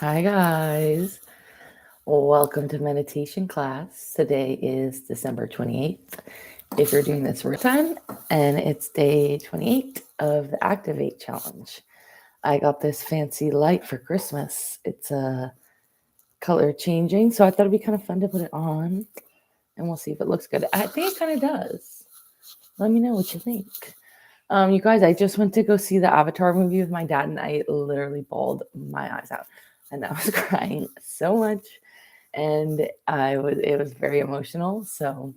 Hi, guys. Welcome to meditation class. Today is December 28th. If you're doing this real time, and it's day 28 of the Activate Challenge. I got this fancy light for Christmas. It's color changing, so I thought it'd be kind of fun to put it on, and we'll see if it looks good. I think it kind of does. Let me know what you think. You guys, I just went to go see the Avatar movie with my dad, and I literally bawled my eyes out, and I was crying so much, and it was very emotional. So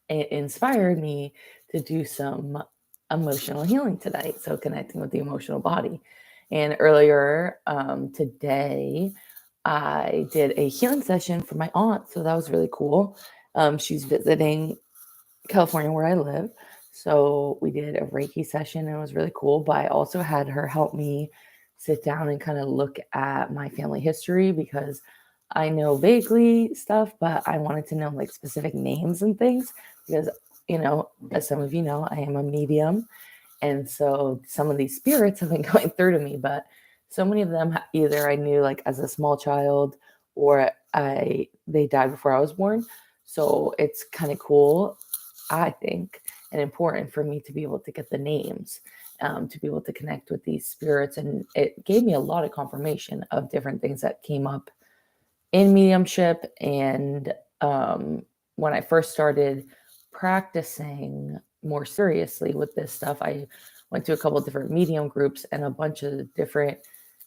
it inspired me to do some emotional healing tonight. So connecting with the emotional body, and earlier today, I did a healing session for my aunt, so that was really cool. She's visiting California where I live. So we did a Reiki session and it was really cool. But I also had her help me sit down and kind of look at my family history because I know vaguely stuff, but I wanted to know like specific names and things because, as some of you know, I am a medium. And so some of these spirits have been going through to me, but so many of them either I knew like as a small child or they died before I was born. So it's kind of cool, I think, and important for me to be able to get the names, to be able to connect with these spirits. And it gave me a lot of confirmation of different things that came up in mediumship. And when I first started practicing more seriously with this stuff, I went to a couple of different medium groups, and a bunch of different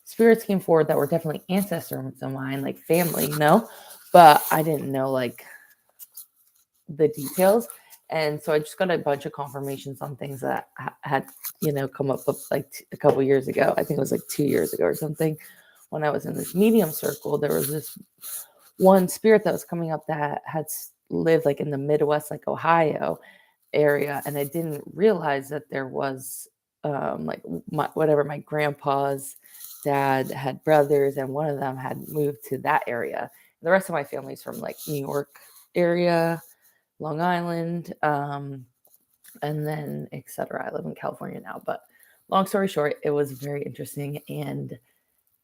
spirits came forward that were definitely ancestors of mine, like family. But I didn't know like the details. And so I just got a bunch of confirmations on things that had, come up with like a couple years ago. I think it was like 2 years ago or something. When I was in this medium circle, there was this one spirit that was coming up that had lived like in the Midwest, like Ohio area. And I didn't realize that there was like my grandpa's dad had brothers, and one of them had moved to that area. The rest of my family's from like New York area, Long Island, and then etc. I live in California now, but long story short, it was very interesting and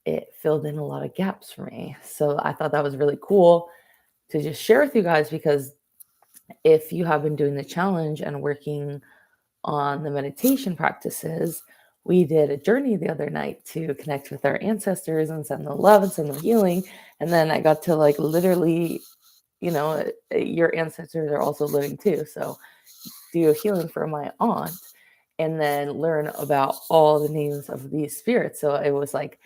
it filled in a lot of gaps for me. So I thought that was really cool to just share with you guys because if you have been doing the challenge and working on the meditation practices, we did a journey the other night to connect with our ancestors and send them love and send them healing. And then I got to like literally, your ancestors are also living too. So do a healing for my aunt and then learn about all the names of these spirits. So it was like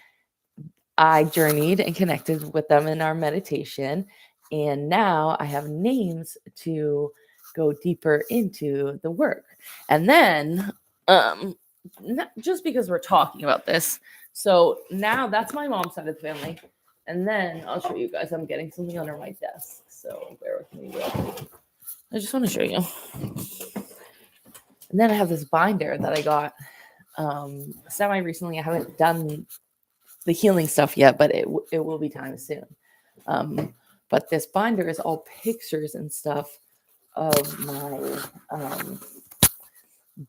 I journeyed and connected with them in our meditation. And now I have names to go deeper into the work. And then, not just because we're talking about this. So now that's my mom's side of the family. And then I'll show you guys, I'm getting something under my desk. So bear with me. I just want to show you. And then I have this binder that I got semi recently. I haven't done the healing stuff yet, but it will be time soon. But this binder is all pictures and stuff of my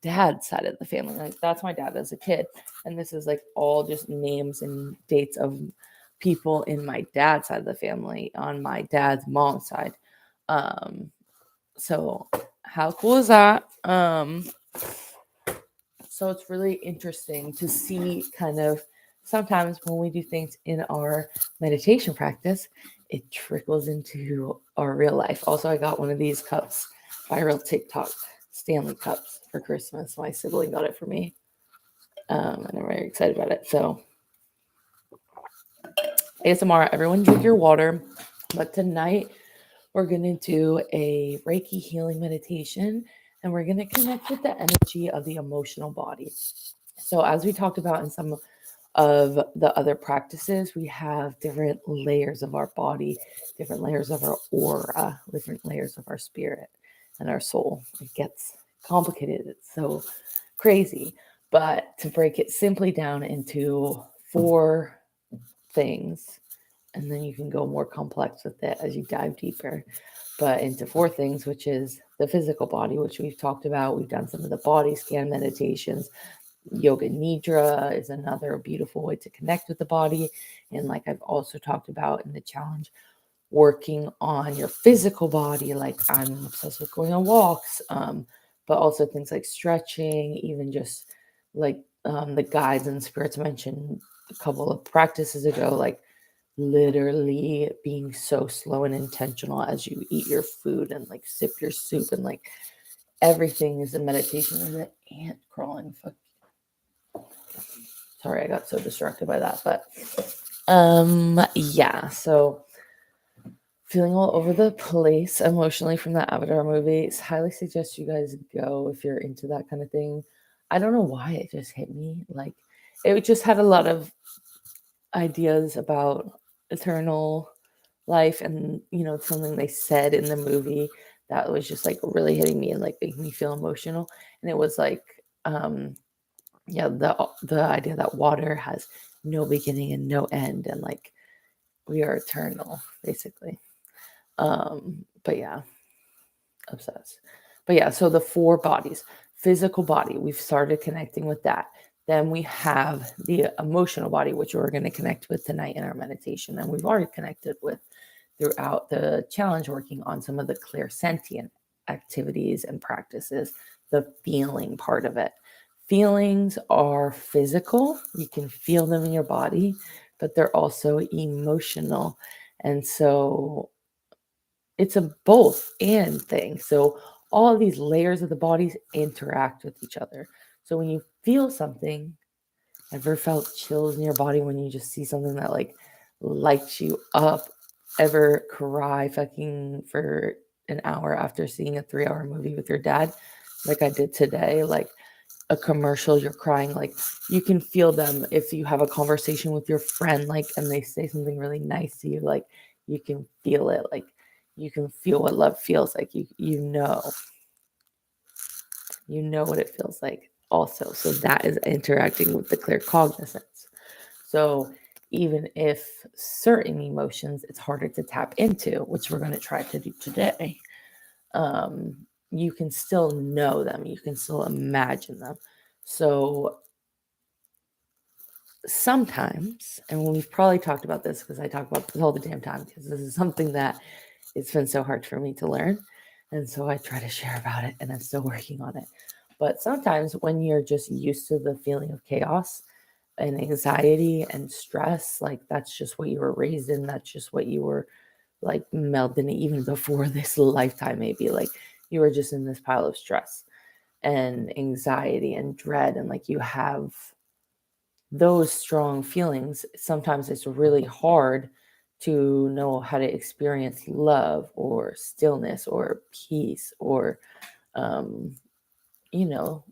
dad's side of the family. Like that's my dad as a kid, and this is like all just names and dates of people in my dad's side of the family on my dad's mom's side. So how cool is that? So it's really interesting to see kind of sometimes when we do things in our meditation practice, it trickles into our real life. Also, I got one of these cups, viral TikTok Stanley cups for Christmas. My sibling got it for me. And I'm very excited about it. So ASMR, everyone drink your water. But tonight we're going to do a Reiki healing meditation, and we're going to connect with the energy of the emotional body. So as we talked about in some of the other practices, we have different layers of our body, different layers of our aura, different layers of our spirit and our soul. It gets complicated. It's so crazy. But to break it simply down into 4 things, and then you can go more complex with it as you dive deeper, but into 4 things, which is the physical body, which we've talked about. We've done some of the body scan meditations, Yoga Nidra is another beautiful way to connect with the body. And like I've also talked about in the challenge, working on your physical body. Like I'm obsessed with going on walks, but also things like stretching, even just like the guides and spirits mentioned a couple of practices ago, like literally being so slow and intentional as you eat your food and like sip your soup, and like everything is a meditation. There's an ant crawling. Fuck. Sorry, I got so distracted by that. But yeah, so feeling all over the place emotionally from that Avatar movie. It's highly suggest you guys go if you're into that kind of thing. I don't know why it just hit me. Like it just had a lot of ideas about eternal life, and something they said in the movie that was just like really hitting me and like making me feel emotional. And it was like yeah, the idea that water has no beginning and no end, and like we are eternal basically. But yeah, obsessed. But yeah, so the 4 bodies. Physical body, we've started connecting with that. Then we have the emotional body, which we're going to connect with tonight in our meditation, and we've already connected with throughout the challenge, working on some of the clairsentient activities and practices, the feeling part of it. Feelings are physical, you can feel them in your body, but they're also emotional. And so it's a both and thing. So all of these layers of the bodies interact with each other. So when you feel something, ever felt chills in your body when you just see something that like lights you up? Ever cry fucking for an hour after seeing a 3-hour movie with your dad, like I did today? Like a commercial, you're crying. Like you can feel them if you have a conversation with your friend, like, and they say something really nice to you, like you can feel it. Like you can feel what love feels like. You know what it feels like also. So that is interacting with the clear cognizance. So even if certain emotions it's harder to tap into, which we're going to try to do today, you can still know them, you can still imagine them. So sometimes, and we've probably talked about this because I talk about this all the damn time, because this is something that it's been so hard for me to learn. And so I try to share about it, and I'm still working on it. But sometimes when you're just used to the feeling of chaos and anxiety and stress, like that's just what you were raised in, that's just what you were like melded in even before this lifetime. Maybe like you were just in this pile of stress and anxiety and dread, and like you have those strong feelings. Sometimes it's really hard to know how to experience love or stillness or peace or um, you know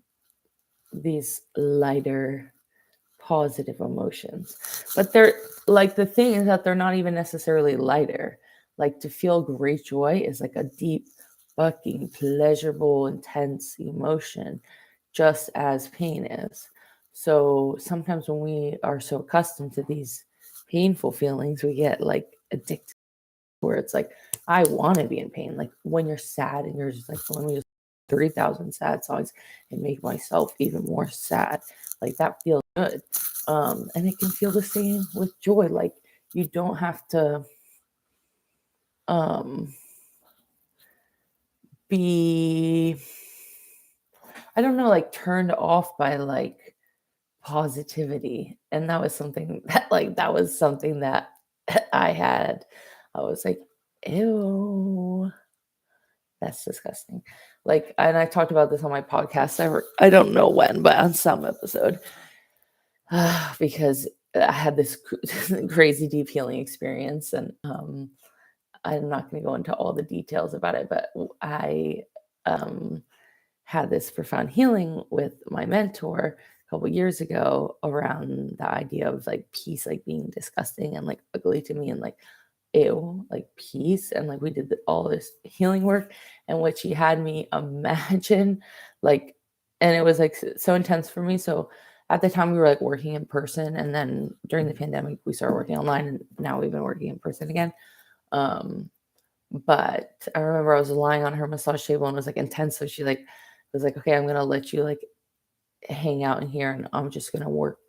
these lighter positive emotions. But they're like, the thing is that they're not even necessarily lighter. Like to feel great joy is like a deep, fucking pleasurable, intense emotion, just as pain is. So sometimes when we are so accustomed to these painful feelings, we get like addicted, where it's like, I want to be in pain. Like when you're sad and you're just like, let me just 3,000 sad songs and make myself even more sad. Like that feels good. And it can feel the same with joy. Like you don't have to um, be, I don't know, like turned off by like positivity. And that was something that I had. I was like, ew, that's disgusting. Like, and I talked about this on my podcast. I don't know when, but on some episode, because I had this crazy deep healing experience, and I'm not going to go into all the details about it, but I um, had this profound healing with my mentor a couple years ago around the idea of like peace, like being disgusting and like ugly to me, and like ew, like peace. And like we did all this healing work, in which he had me imagine like, and it was like so intense for me. So at the time we were like working in person, and then during the pandemic we started working online, and now we've been working in person again. But I remember I was lying on her massage table and it was like intense. So she like was like, okay, I'm gonna let you like hang out in here and I'm just going to work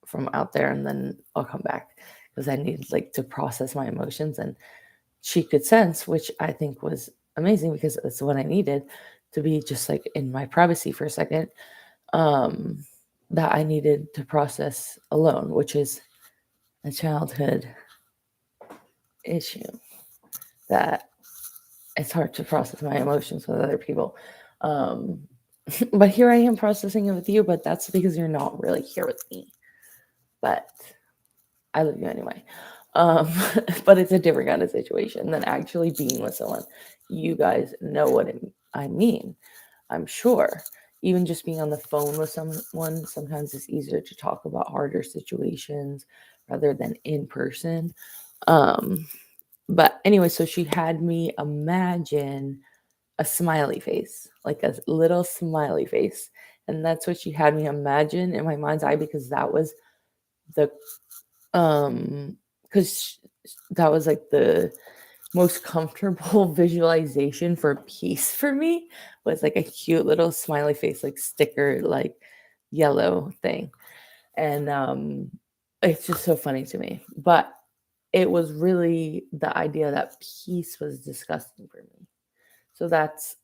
from out there and then I'll come back because I needed like to process my emotions. And she could sense, which I think was amazing because that's what I needed to be just like in my privacy for a second. Um, that I needed to process alone, which is a childhood issue that it's hard to process my emotions with other people. Um, but here I am processing it with you, but that's because you're not really here with me. But I love you anyway. Um, but it's a different kind of situation than actually being with someone. You guys know what I mean, I'm sure. Even just being on the phone with someone, sometimes it's easier to talk about harder situations rather than in person. Um, but anyway, so she had me imagine a smiley face, like a little smiley face. And that's what she had me imagine in my mind's eye because that was the because that was like the most comfortable visualization for peace for me was like a cute little smiley face, like sticker, like yellow thing. And it's just so funny to me. But it was really the idea that peace was disgusting for me. So that's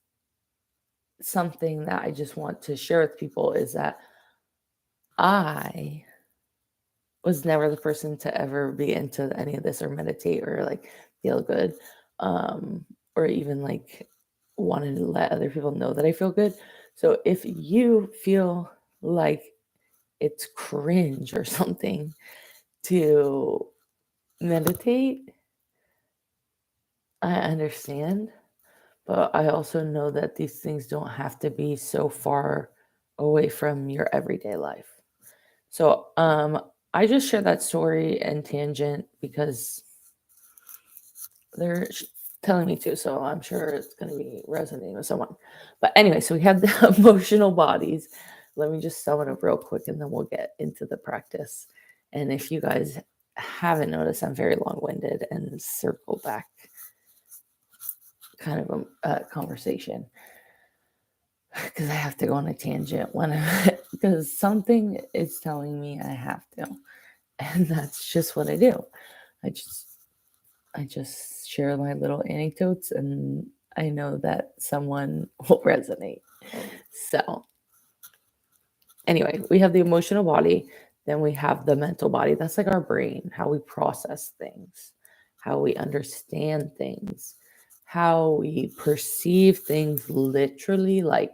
something that I just want to share with people is that I was never the person to ever be into any of this or meditate or like feel good, um, or even like wanted to let other people know that I feel good. So if you feel like it's cringe or something to meditate, I understand, but I also know that these things don't have to be so far away from your everyday life. So I just share that story and tangent because they're telling me to, so I'm sure it's going to be resonating with someone. But anyway, so we have the emotional bodies. Let me just sum it up real quick and then we'll get into the practice. And if you guys haven't noticed, I'm very long-winded and circle back kind of a conversation because I have to go on a tangent when because something is telling me I have to, and that's just what I do. I just share my little anecdotes and I know that someone will resonate. So, anyway, we have the emotional body, then we have the mental body. That's like our brain, how we process things, how we understand things, how we perceive things literally, like,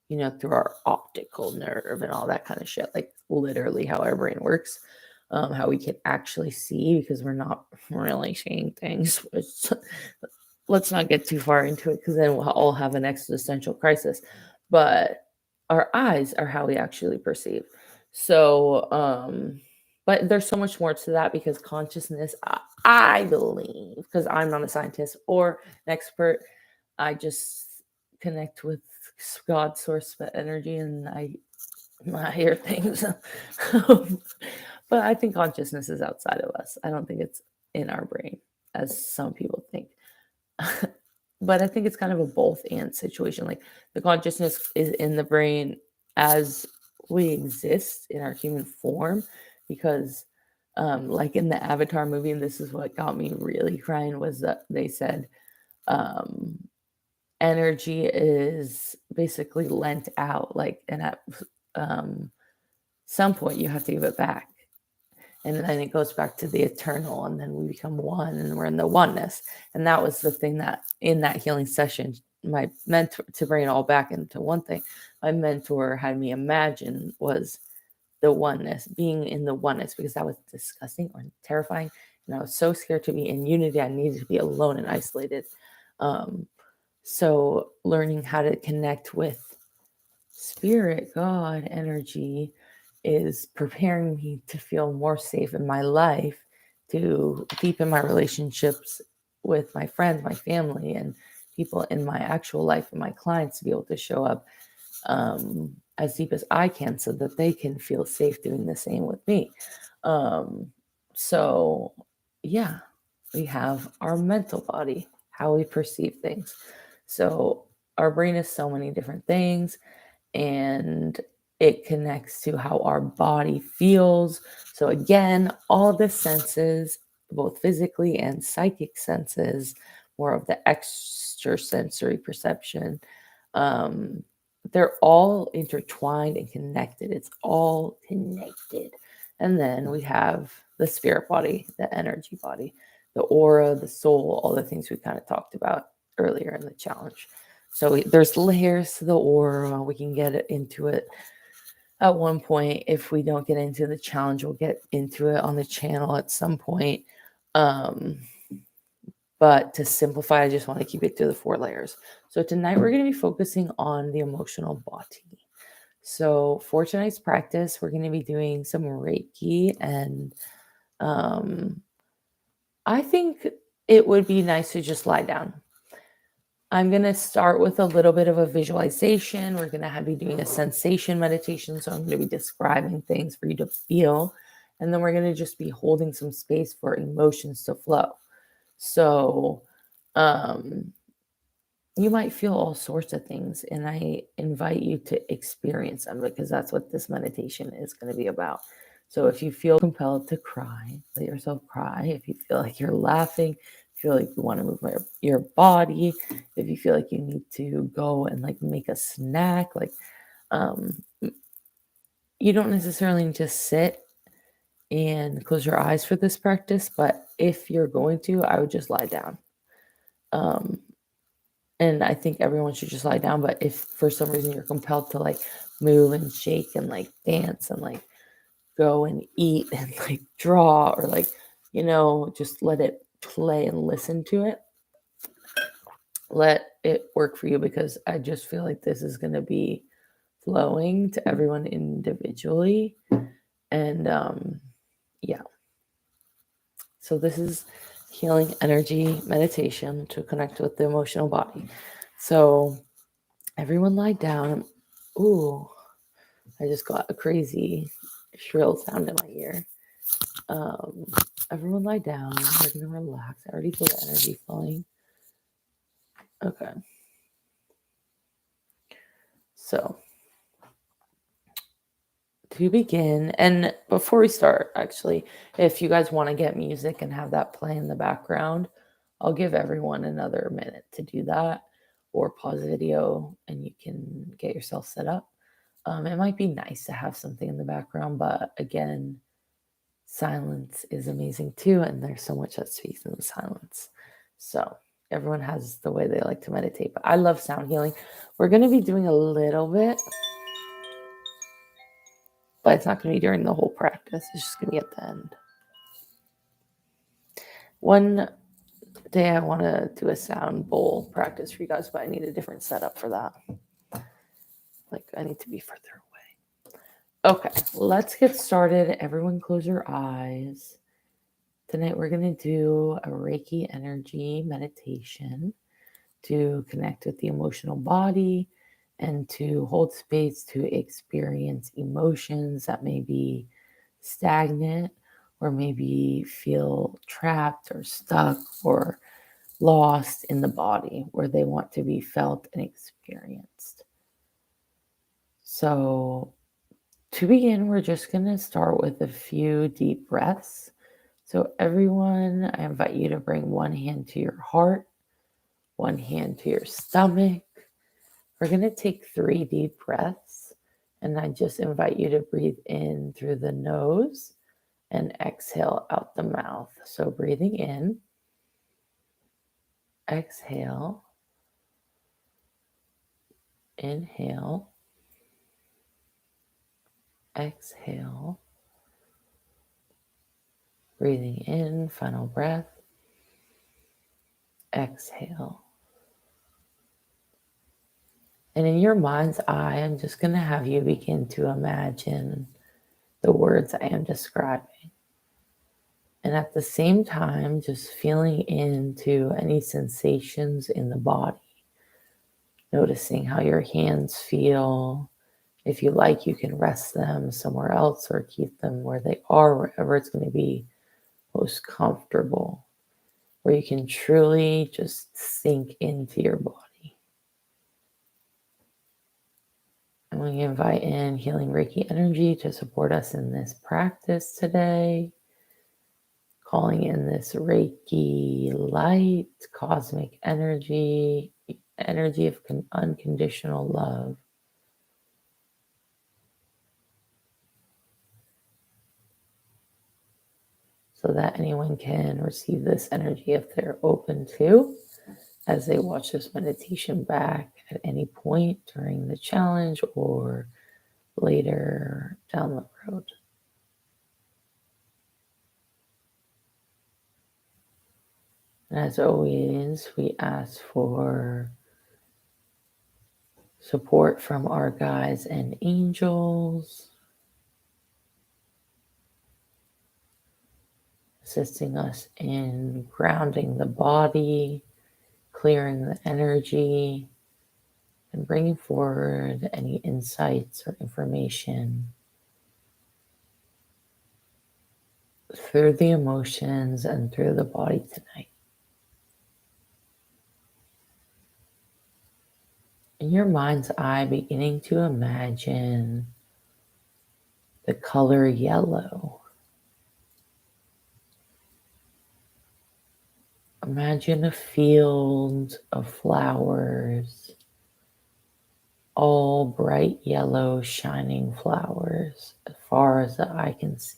through our optical nerve and all that kind of shit, like literally how our brain works. How we can actually see because we're not really seeing things. Let's not get too far into it because then we'll all have an existential crisis. But our eyes are how we actually perceive. So, but there's so much more to that because consciousness, I believe, because I'm not a scientist or an expert, I just connect with God source energy and I hear things. But I think consciousness is outside of us. I don't think it's in our brain, as some people think. But I think it's kind of a both and situation. Like the consciousness is in the brain as we exist in our human form, because like in the Avatar movie, and this is what got me really crying, was that they said um, energy is basically lent out, like, and at um, some point you have to give it back. And then it goes back to the eternal, and then we become one and we're in the oneness. And that was the thing that in that healing session, my mentor, to bring it all back into one thing, my mentor had me imagine was the oneness, being in the oneness, because that was disgusting or terrifying. And I was so scared to be in unity. I needed to be alone and isolated. So learning how to connect with spirit, God, energy is preparing me to feel more safe in my life, to deepen my relationships with my friends, my family, and people in my actual life and my clients to be able to show up as deep as I can so that they can feel safe doing the same with me. Um, so, yeah, we have our mental body, how we perceive things. So, our brain is so many different things. And It connects to how our body feels. So again, all the senses, both physically and psychic senses, more of the extrasensory perception, they're all intertwined and connected. It's all connected. And then we have the spirit body, the energy body, the aura, the soul, all the things we kind of talked about earlier in the challenge. So there's layers to the aura. We can get into it at one point. If we don't get into the challenge, we'll get into it on the channel at some point. But to simplify, I just want to keep it to the 4 layers. So tonight we're going to be focusing on the emotional body. So for tonight's practice, we're going to be doing some Reiki, and I think it would be nice to just lie down. I'm going to start with a little bit of a visualization. We're going to be doing a sensation meditation. So I'm going to be describing things for you to feel. And then we're going to just be holding some space for emotions to flow. So you might feel all sorts of things. And I invite you to experience them, because that's what this meditation is going to be about. So if you feel compelled to cry, let yourself cry. If you feel like you're laughing, feel like you want to move your body, if you feel like you need to go and like make a snack, like you don't necessarily need to sit and close your eyes for this practice, but if you're going to, I would just lie down. And I think everyone should just lie down, but if for some reason you're compelled to like move and shake and like dance and like go and eat and like draw, or like, just let it play and listen to it, let it work for you, because I just feel like this is going to be flowing to everyone individually. And yeah, so this is healing energy meditation to connect with the emotional body. So everyone lie down. Ooh, I just got a crazy shrill sound in my ear. Everyone lie down. We're going to relax. I already feel the energy flowing. Okay. So to begin, and before we start, actually, if you guys want to get music and have that play in the background, I'll give everyone another minute to do that, or pause the video and you can get yourself set up. It might be nice to have something in the background, but again, silence is amazing too, and there's so much that speaks in the silence. So everyone has the way they like to meditate, but I love sound healing. We're going to be doing a little bit, but it's not going to be during the whole practice. It's just going to be at the end. One day I want to do a sound bowl practice for you guys, but I need a different setup for that. Like, I need to be further away. Okay, let's get started. Everyone close your eyes. Tonight we're going to do a Reiki energy meditation to connect with the emotional body and to hold space to experience emotions that may be stagnant, or maybe feel trapped or stuck or lost in the body, where they want to be felt and experienced. So to begin, we're just going to start with a few deep breaths. So everyone, I invite you to bring one hand to your heart, one hand to your stomach. We're going to take 3 deep breaths, and I just invite you to breathe in through the nose and exhale out the mouth. So breathing in, exhale, inhale, exhale, breathing in, final breath, exhale. And in your mind's eye, I'm just going to have you begin to imagine the words I am describing. And at the same time, just feeling into any sensations in the body. Noticing how your hands feel. If you like, you can rest them somewhere else or keep them where they are, wherever it's going to be most comfortable, where you can truly just sink into your body. And we invite in healing Reiki energy to support us in this practice today. Calling in this Reiki light, cosmic energy, energy of unconditional love. So that anyone can receive this energy if they're open to, as they watch this meditation back at any point during the challenge or later down the road. And as always, we ask for support from our guides and angels, assisting us in grounding the body, clearing the energy, and bringing forward any insights or information through the emotions and through the body tonight. In your mind's eye, beginning to imagine the color yellow. Imagine a field of flowers, all bright yellow, shining flowers, as far as the eye can see.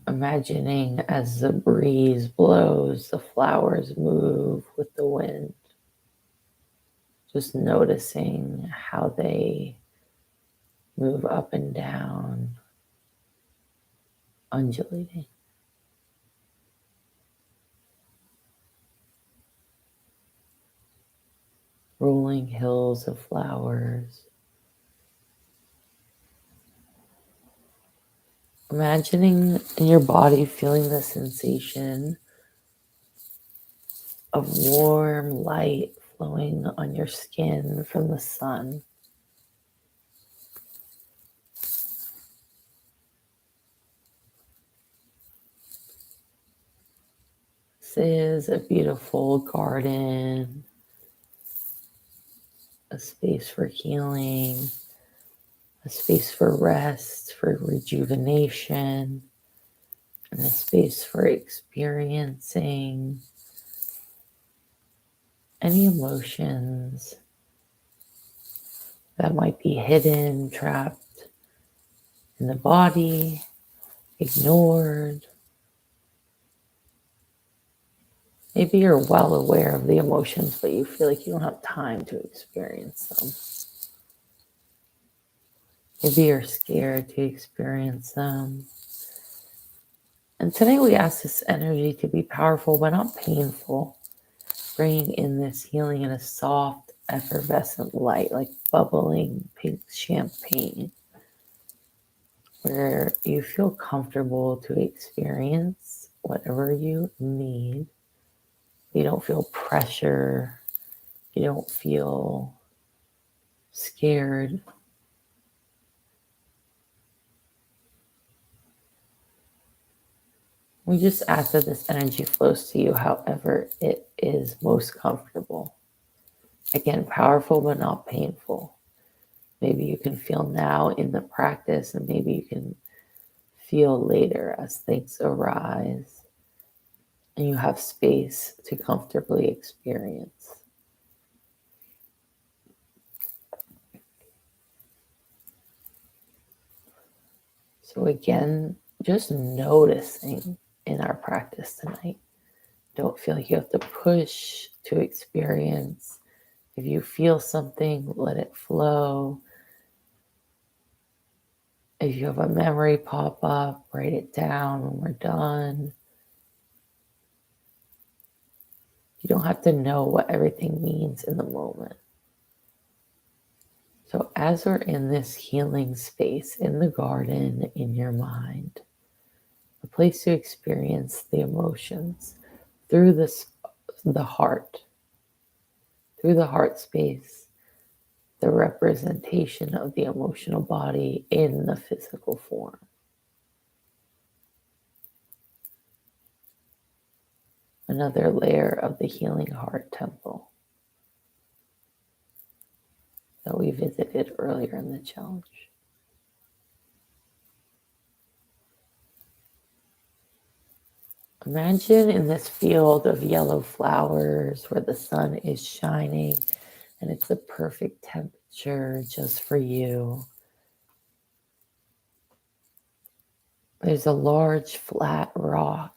Imagining as the breeze blows, the flowers move with the wind. Just noticing how they move up and down, undulating. Rolling hills of flowers. Imagining in your body feeling the sensation of warm light flowing on your skin from the sun. This is a beautiful garden, a space for healing, a space for rest, for rejuvenation, and a space for experiencing any emotions that might be hidden, trapped in the body, ignored. Maybe you're well aware of the emotions, but you feel like you don't have time to experience them. Maybe you're scared to experience them. And today we ask this energy to be powerful but not painful, bringing in this healing in a soft, effervescent light, like bubbling pink champagne, where you feel comfortable to experience whatever you need. You don't feel pressure. You don't feel scared. We just ask that this energy flows to you however it is most comfortable. Again, powerful but not painful. Maybe you can feel now in the practice, and maybe you can feel later as things arise and you have space to comfortably experience. So again, just noticing in our practice tonight. Don't feel like you have to push to experience. If you feel something, let it flow. If you have a memory pop up, write it down when we're done. You don't have to know what everything means in the moment. So as we're in this healing space in the garden, in your mind, a place to experience the emotions through the heart, through the heart space, the representation of the emotional body in the physical form. another layer of the healing heart temple that we visited earlier in the challenge. Imagine in this field of yellow flowers where the sun is shining and it's the perfect temperature just for you. There's a large flat rock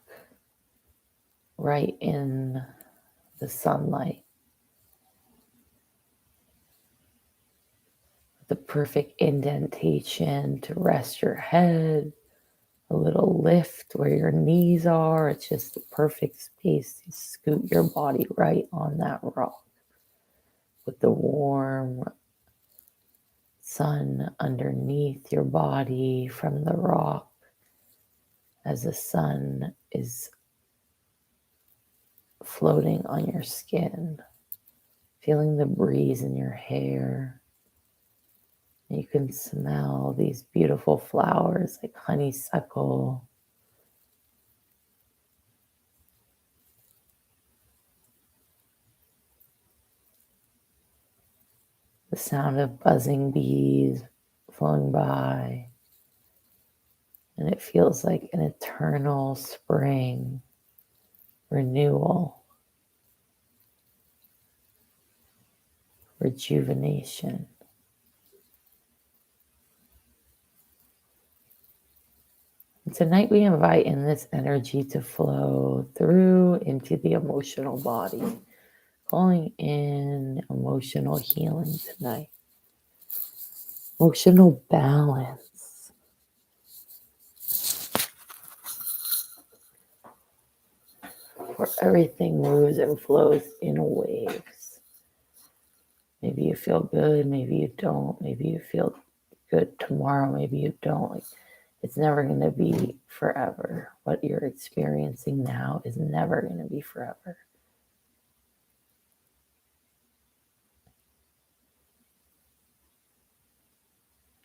right in the sunlight. The perfect indentation to rest your head, a little lift where your knees are. It's just the perfect space to scoot your body right on that rock with the warm sun underneath your body from the rock as the sun is floating on your skin, feeling the breeze in your hair. You can smell these beautiful flowers like honeysuckle, the sound of buzzing bees flowing by, and it feels like an eternal spring renewal, rejuvenation. And tonight we invite in this energy to flow through into the emotional body, calling in emotional healing tonight, emotional balance. Where everything moves and flows in waves. Maybe you feel good, maybe you don't, maybe you feel good tomorrow, maybe you don't. Like, it's never going to be forever. What you're experiencing now is never going to be forever.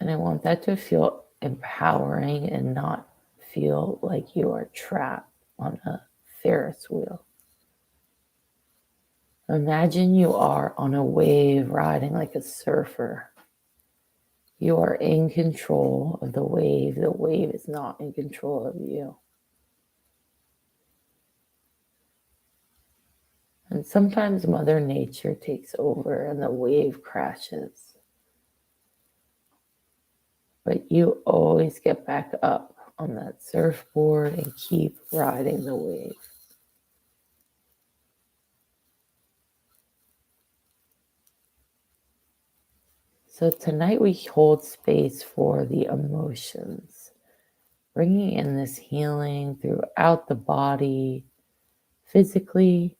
And I want that to feel empowering and not feel like you are trapped on a Ferris wheel. Imagine you are on a wave riding like a surfer. You are in control of the wave. The wave is not in control of you. And sometimes Mother Nature takes over and the wave crashes. But you always get back up on that surfboard and keep riding the wave. So tonight we hold space for the emotions, bringing in this healing throughout the body, physically,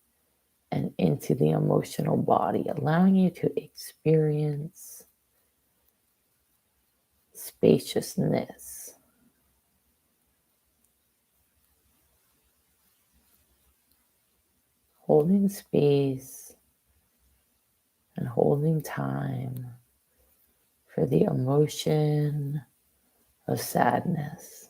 and into the emotional body, allowing you to experience spaciousness. Holding space and holding time for the emotion of sadness.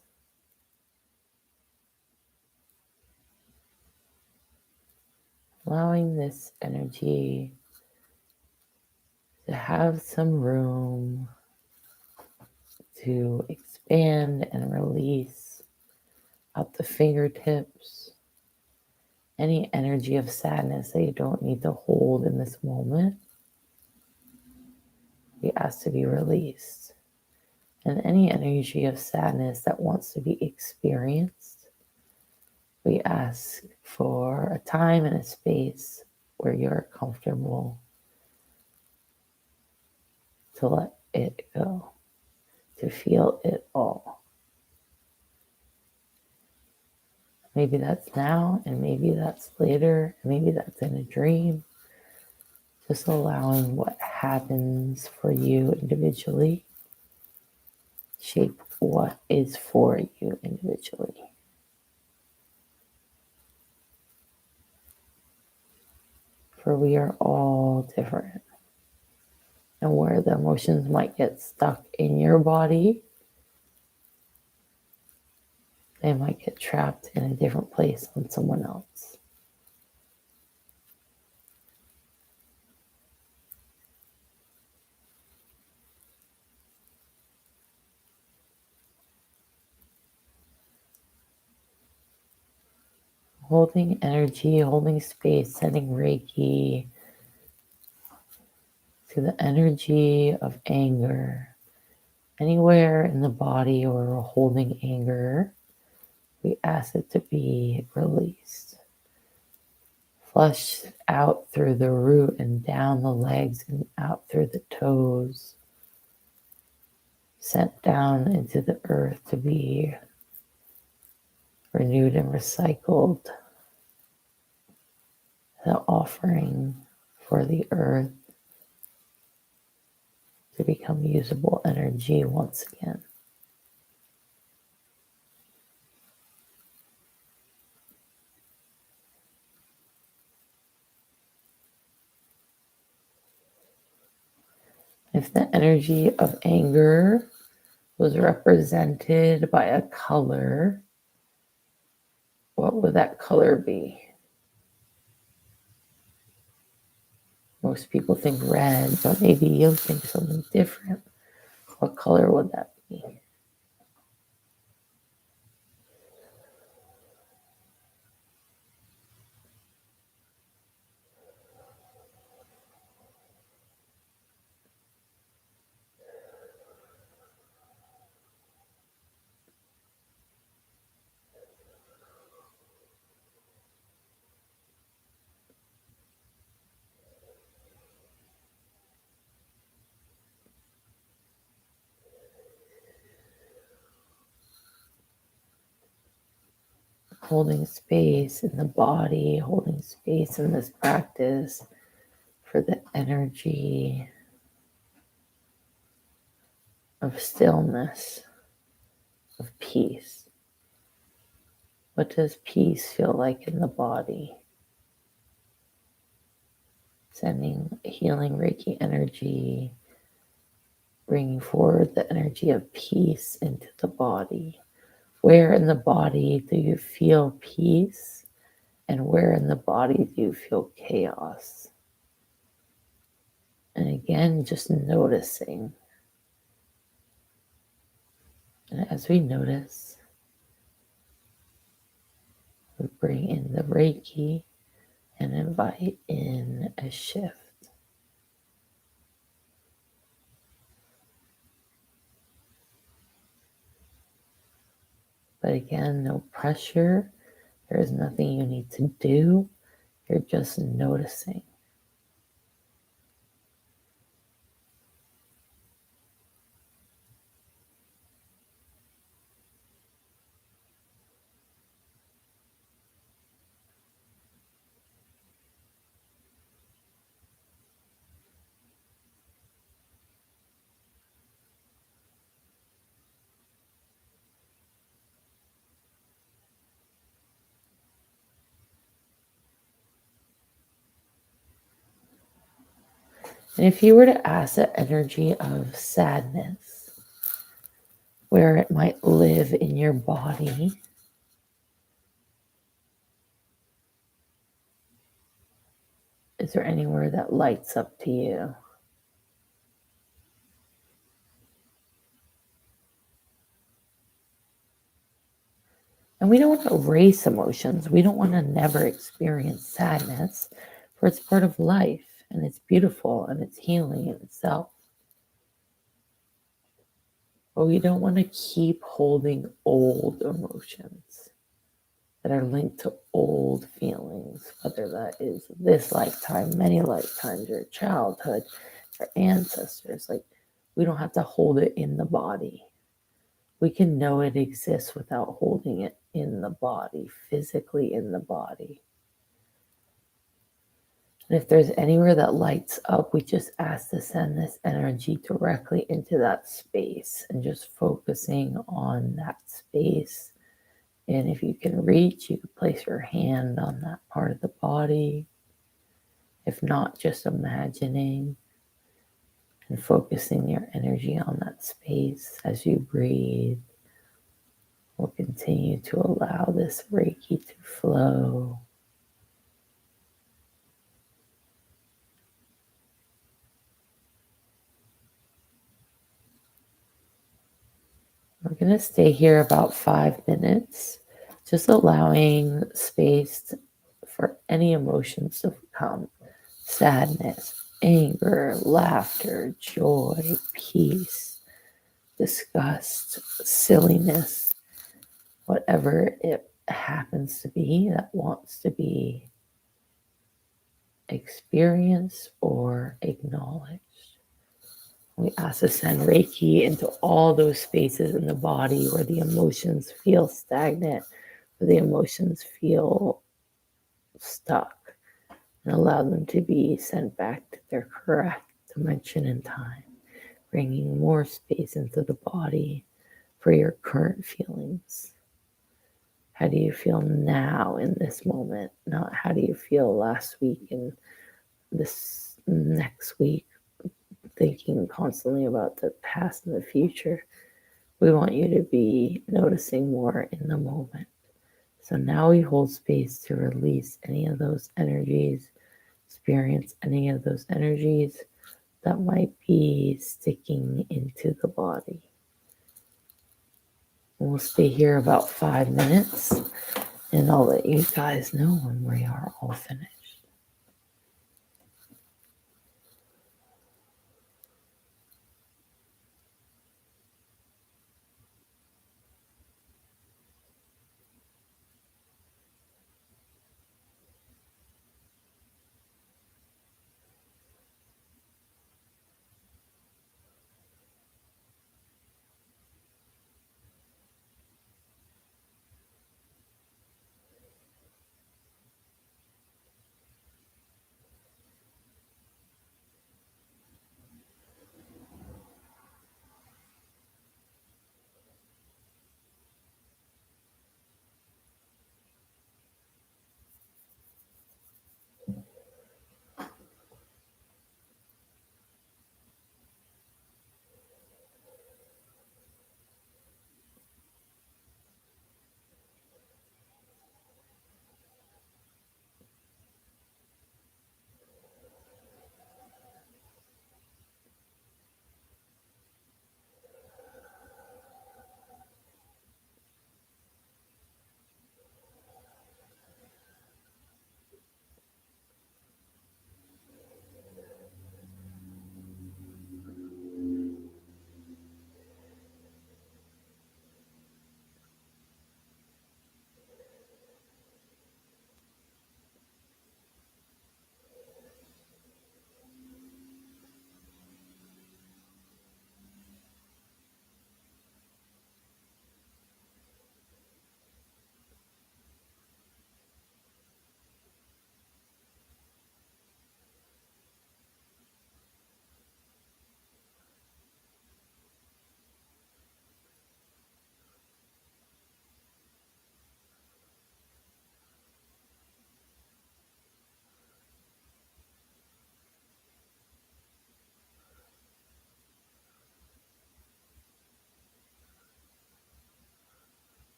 Allowing this energy to have some room to expand and release out the fingertips. Any energy of sadness that you don't need to hold in this moment, we ask to be released. And any energy of sadness that wants to be experienced, we ask for a time and a space where you're comfortable to let it go, to feel it all. Maybe that's now, and maybe that's later, and maybe that's in a dream. Just allowing what happens for you individually shape what is for you individually. For we are all different. And where the emotions might get stuck in your body, they might get trapped in a different place on someone else. Holding energy, holding space, sending Reiki to the energy of anger. Anywhere in the body where we're holding anger, we ask it to be released. Flushed out through the root and down the legs and out through the toes. Sent down into the earth to be renewed and recycled. The offering for the earth to become usable energy once again. If the energy of anger was represented by a color, what would that color be? Most people think red, but maybe you'll think something different. What color would that be? Holding space in the body, holding space in this practice for the energy of stillness, of peace. What does peace feel like in the body? Sending healing Reiki energy, bringing forward the energy of peace into the body. Where in the body do you feel peace? And where in the body do you feel chaos? And again, just noticing. And as we notice, we bring in the Reiki and invite in a shift. But again, no pressure. There is nothing you need to do. You're just noticing. And if you were to ask the energy of sadness, where it might live in your body, is there anywhere that lights up to you? And we don't want to erase emotions. We don't want to never experience sadness, for it's part of life and it's beautiful and it's healing in itself. But we don't want to keep holding old emotions that are linked to old feelings, whether that is this lifetime, many lifetimes, your childhood, your ancestors. Like, we don't have to hold it in the body. We can know it exists without holding it in the body, physically in the body. And if there's anywhere that lights up, we just ask to send this energy directly into that space and just focusing on that space. And if you can reach, you can place your hand on that part of the body. If not, just imagining and focusing your energy on that space as you breathe. We'll continue to allow this Reiki to flow. We're going to stay here about 5 minutes. Just allowing space for any emotions to come: sadness, anger, laughter, joy, peace, disgust, silliness, whatever it happens to be that wants to be experienced or acknowledged. We ask to send Reiki into all those spaces in the body where the emotions feel stagnant, where the emotions feel stuck, and allow them to be sent back to their correct dimension and time, bringing more space into the body for your current feelings. How do you feel now in this moment? Not how do you feel last week and this next week, thinking constantly about the past and the future. We want you to be noticing more in the moment. So now we hold space to release any of those energies, experience any of those energies that might be sticking into the body. We'll stay here about 5 minutes and I'll let you guys know when we are all finished.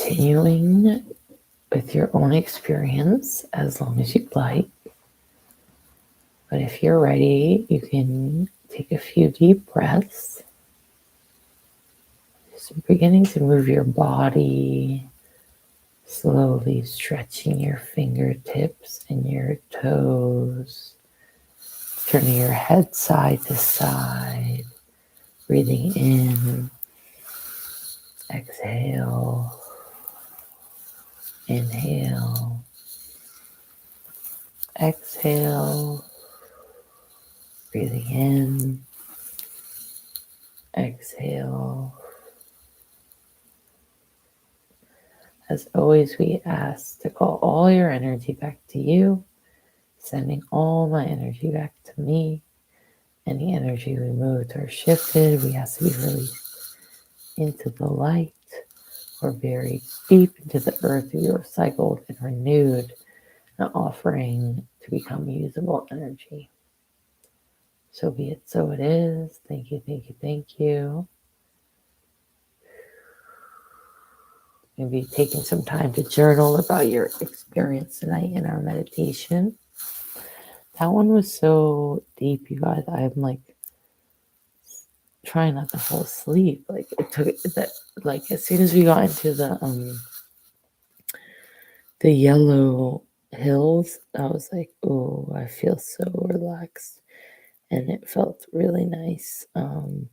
continuing with your own experience as long as you'd like. But if you're ready, you can take a few deep breaths. Just beginning to move your body, slowly stretching your fingertips and your toes, turning your head side to side, breathing in, exhale, inhale, exhale, breathing in, exhale. As always, we ask to call all your energy back to you, sending all my energy back to me. Any energy removed or shifted, we ask to be released into the light or buried deep into the earth to be recycled and renewed, an offering to become usable energy. So be it, so it is. Thank you, thank you, thank you. Maybe taking some time to journal about your experience tonight in our meditation. That one was so deep, you guys. I'm like trying not to fall asleep. Like it took that. Like as soon as we got into the yellow hills, I was like, oh, I feel so relaxed, and it felt really nice. And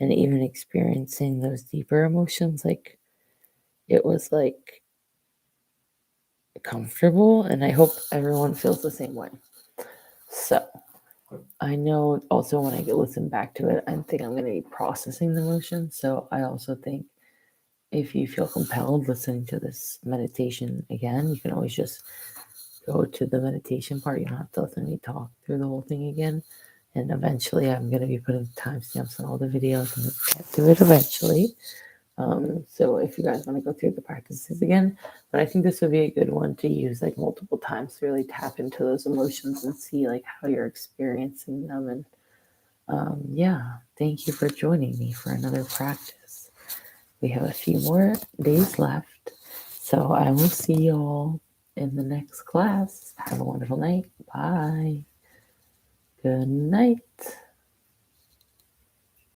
even experiencing those deeper emotions, like it was like comfortable, and I hope everyone feels the same way. So I know also when I listen back to it, I think I'm going to be processing the emotion. So I also think if you feel compelled listening to this meditation again, you can always just go to the meditation part. You don't have to listen to me talk through the whole thing again. And eventually I'm going to be putting timestamps on all the videos and get to it eventually. So if you guys want to go through the practices again, but I think this would be a good one to use like multiple times to really tap into those emotions and see like how you're experiencing them. And yeah, thank you for joining me for another practice. We have a few more days left, so I will see you all in the next class. Have a wonderful night. Bye. Good night.